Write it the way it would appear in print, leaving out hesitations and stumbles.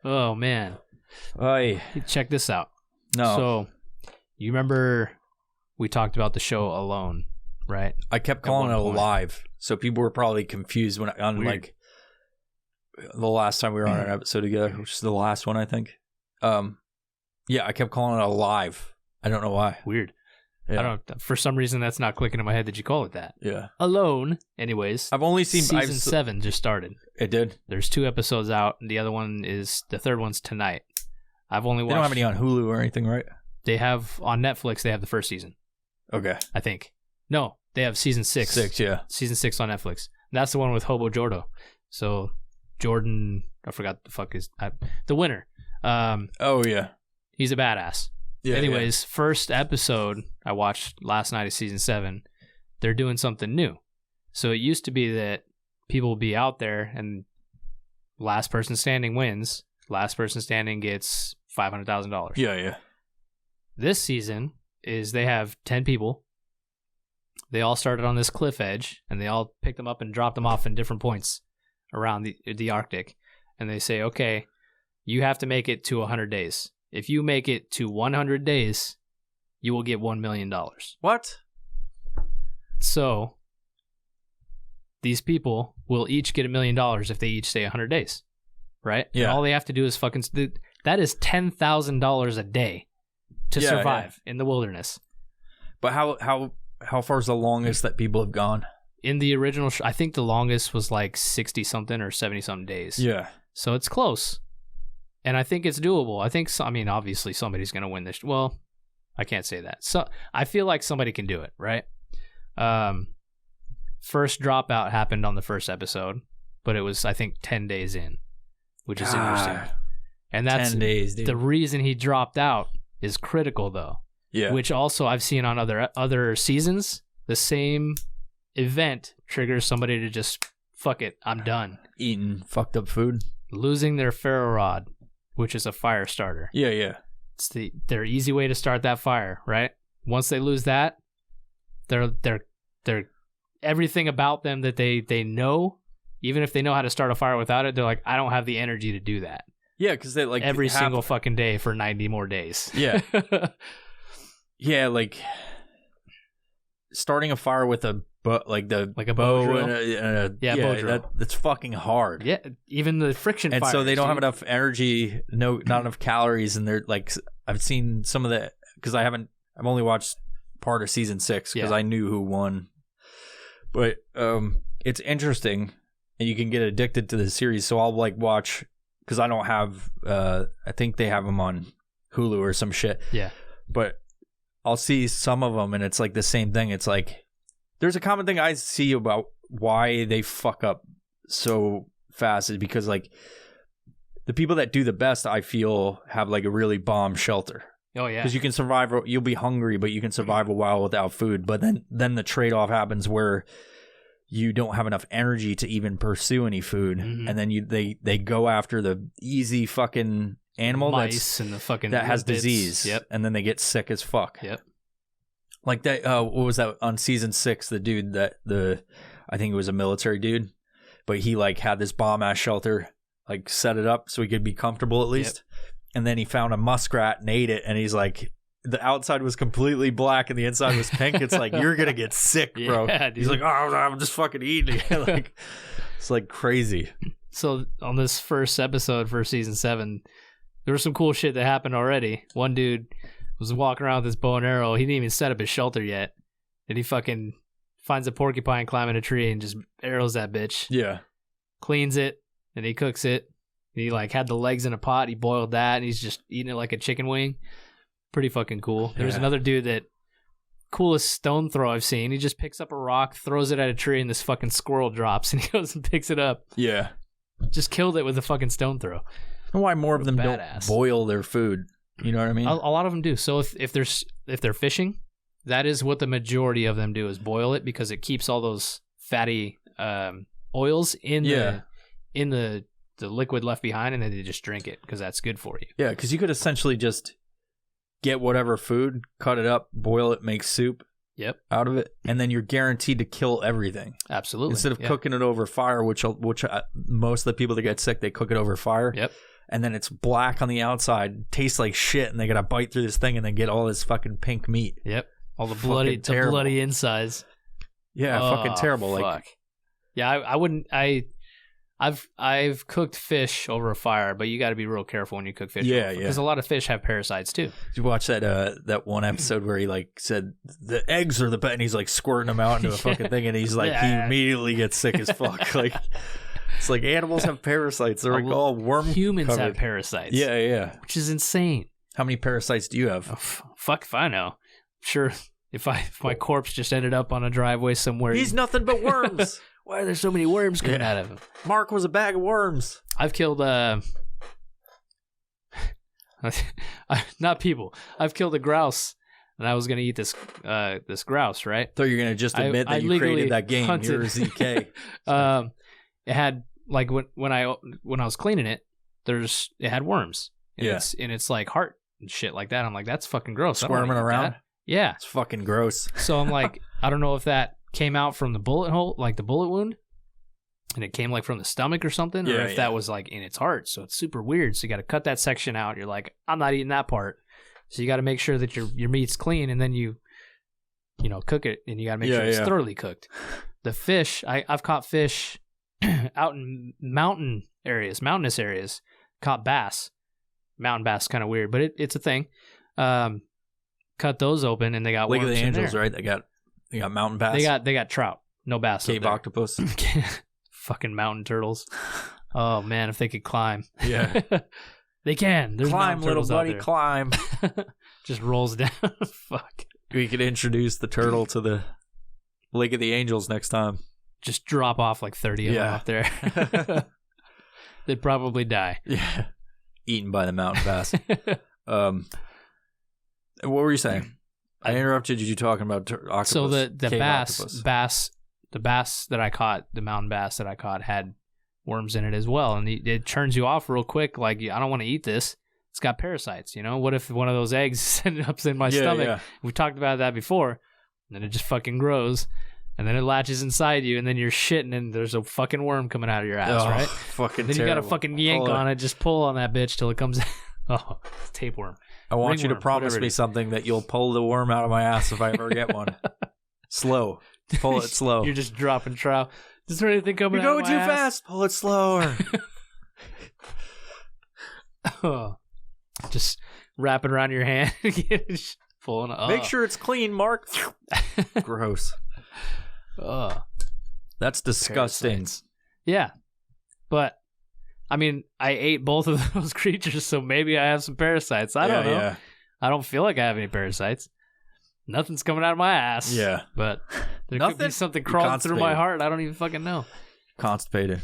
Oh, man. Oy. Check this out. No. So, you remember we talked about the show Alone, right? I kept calling it Alive, so people were probably confused when like the last time we were on an episode together, which is the last one, I think. Yeah, I kept calling it Alive. I don't know why. Weird. Yeah. I don't. For some reason, that's not clicking in my head that you call it that. Yeah. Alone. Anyways, I've only seen season 7 just started. It did. There's 2 episodes out, and the third one's tonight. I've only watched. They don't have any on Hulu or anything, right? They have on Netflix. They have the first season. Okay. I think. No, they have season 6. 6, yeah. Season 6 on Netflix. And that's the one with Hobo Jordo. So Jordan, I forgot the fuck the winner. Oh yeah. He's a badass. Yeah. Anyways, first episode I watched last night of season 7. They're doing something new. So it used to be that people would be out there and last person standing wins. Last person standing gets $500,000. Yeah. This season is they have 10 people. They all started on this cliff edge, and they all picked them up and dropped them off in different points around the Arctic. And they say, okay, you have to make it to 100 days. If you make it to 100 days, you will get $1 million. What? So these people will each get $1 million if they each stay 100 days, right? Yeah. And all they have to do is that is $10,000 a day to survive in the wilderness. But how far is the longest that people have gone? In the original, I think the longest was like 60 something or 70 something days. Yeah. So it's close. And I think it's doable. Obviously somebody's going to win this. Well, I can't say that. So I feel like somebody can do it, right? First dropout happened on the first episode, but it was, I think, 10 days in, which is interesting. And that's 10 days, dude. The reason he dropped out is critical, though. Yeah. Which also I've seen on other seasons. The same event triggers somebody to just, fuck it, I'm done. Eating fucked up food. Losing their ferro rod, which is a fire starter. Yeah. It's their easy way to start that fire, right? Once they lose that, they're everything about them that they know, even if they know how to start a fire without it, they're like, I don't have the energy to do that. Yeah, because they like every single fucking day for 90 more days. Yeah. Yeah, like starting a fire with a bow and a bow drill. That's fucking hard. Yeah, even the friction and fires, so they don't have enough energy, not enough calories, and they're like, I've seen some of the, because I've only watched part of season 6 because I knew who won, but it's interesting, and you can get addicted to the series. So I'll like watch, because I don't have, I think they have them on Hulu or some shit. Yeah, but I'll see some of them, and it's like the same thing. It's like, there's a common thing I see about why they fuck up so fast is because like the people that do the best, I feel, have like a really bomb shelter. Oh yeah, because you can survive. You'll be hungry, but you can survive a while without food. But then the trade off happens where you don't have enough energy to even pursue any food, and then they go after the easy fucking animal mice and the fucking that has limpets. disease. Yep, and then they get sick as fuck. Yep. Like that, what was that on season 6? The dude I think it was a military dude, but he like had this bomb ass shelter, like set it up so he could be comfortable at least. Yep. And then he found a muskrat and ate it. And he's like, the outside was completely black and the inside was pink. It's like, you're going to get sick, bro. Yeah, he's like, oh, I'm just fucking eating it. Like, it's like crazy. So on this first episode for season 7, there was some cool shit that happened already. One dude was walking around with his bow and arrow. He didn't even set up his shelter yet. And he fucking finds a porcupine climbing a tree and just arrows that bitch. Yeah. Cleans it, and he cooks it. And he like had the legs in a pot. He boiled that, and he's just eating it like a chicken wing. Pretty fucking cool. Yeah. There's another dude that, coolest stone throw I've seen. He just picks up a rock, throws it at a tree, and this fucking squirrel drops, and he goes and picks it up. Yeah. Just killed it with a fucking stone throw. And why more of them don't boil their food? You know what I mean? A lot of them do. So if they're fishing, that is what the majority of them do, is boil it, because it keeps all those fatty oils in the liquid left behind, and then they just drink it because that's good for you. Yeah, because you could essentially just get whatever food, cut it up, boil it, make soup out of it, and then you're guaranteed to kill everything. Absolutely. Instead of cooking it over fire, which most of the people that get sick, they cook it over fire. Yep. and then it's black on the outside, tastes like shit, and they gotta bite through this thing and then get all this fucking pink meat. Yep. All the Fucking terrible. bloody insides. Yeah, fucking terrible. Fuck. Like, yeah, I wouldn't. I've cooked fish over a fire, but you got to be real careful when you cook fish. Yeah, because a lot of fish have parasites too. did you watch that one episode where he like said the eggs are the best, and he's like squirting them out into a fucking thing, and he's like he immediately gets sick as fuck. Like, it's like animals have parasites. They're like all worm. Humans covered. have parasites. Yeah. Which is insane. How many parasites do you have? Oh, fuck if I know. Sure, if my corpse just ended up on a driveway somewhere. He's nothing but worms. Why are there so many worms coming out of him? Mark was a bag of worms. I've killed not people. I've killed a grouse, and I was gonna eat this grouse, right? Thought you were gonna just admit that you created that game. Hunted. You're a ZK. It had like when I was cleaning it, it had worms. And Yeah. it's like heart and shit like that. I'm like, that's fucking gross. I don't wanna Squirming eat around. that. Yeah. It's fucking gross. So I'm like, I don't know if that came out from the bullet hole, like the bullet wound, and it came like from the stomach or something, or if that was like in its heart. So it's super weird. So you got to cut that section out. You're like, I'm not eating that part. So you got to make sure that your meat's clean, and then you cook it, and you got to make sure it's thoroughly cooked. The fish, I've caught fish out in mountainous areas. Caught bass. Mountain bass, kind of weird, but it's a thing. Cut those open, and they got Lake of worms the in Angels, there. right? They got mountain bass. They got trout, no bass. Cave octopus. Fucking mountain turtles. Oh man, if they could climb. Yeah. They can. There's climb, mountain little turtles out buddy, there. climb. Just rolls down. Fuck. We could introduce the turtle to the Lake of the Angels next time. Just drop off like 30 of them out there. They'd probably die. Yeah. Eaten by the mountain bass. What were you saying? I interrupted you talking about octopus. So the cave bass, octopus. the bass that I caught, the mountain bass that I caught had worms in it as well, and it turns you off real quick. Like, I don't want to eat this. It's got parasites. What if one of those eggs ended up in my stomach? Yeah. We talked about that before. And then it just fucking grows, and then it latches inside you, and then you're shitting, and there's a fucking worm coming out of your ass, right? Fucking Then terrible. you gotta fucking yank on it, just pull on that bitch till it comes out. Oh, it's tapeworm. I want you to Ringworm, promise whatever it me is. something that you'll pull the worm out of my ass if I ever get one. Slow. Pull it slow. You're just dropping trout. Is there anything coming You're out going of too my ass? fast. Pull it slower. Oh, just wrap it around your hand. Just pulling it. Make sure it's clean, Mark. Gross. Oh, That's disgusting. parasites. Yeah, but I mean, I ate both of those creatures, so maybe I have some parasites. I don't know. Yeah. I don't feel like I have any parasites. Nothing's coming out of my ass. Yeah. But there could be Nothing? something You're crawling through my constipated. heart. I don't even fucking know. Constipated.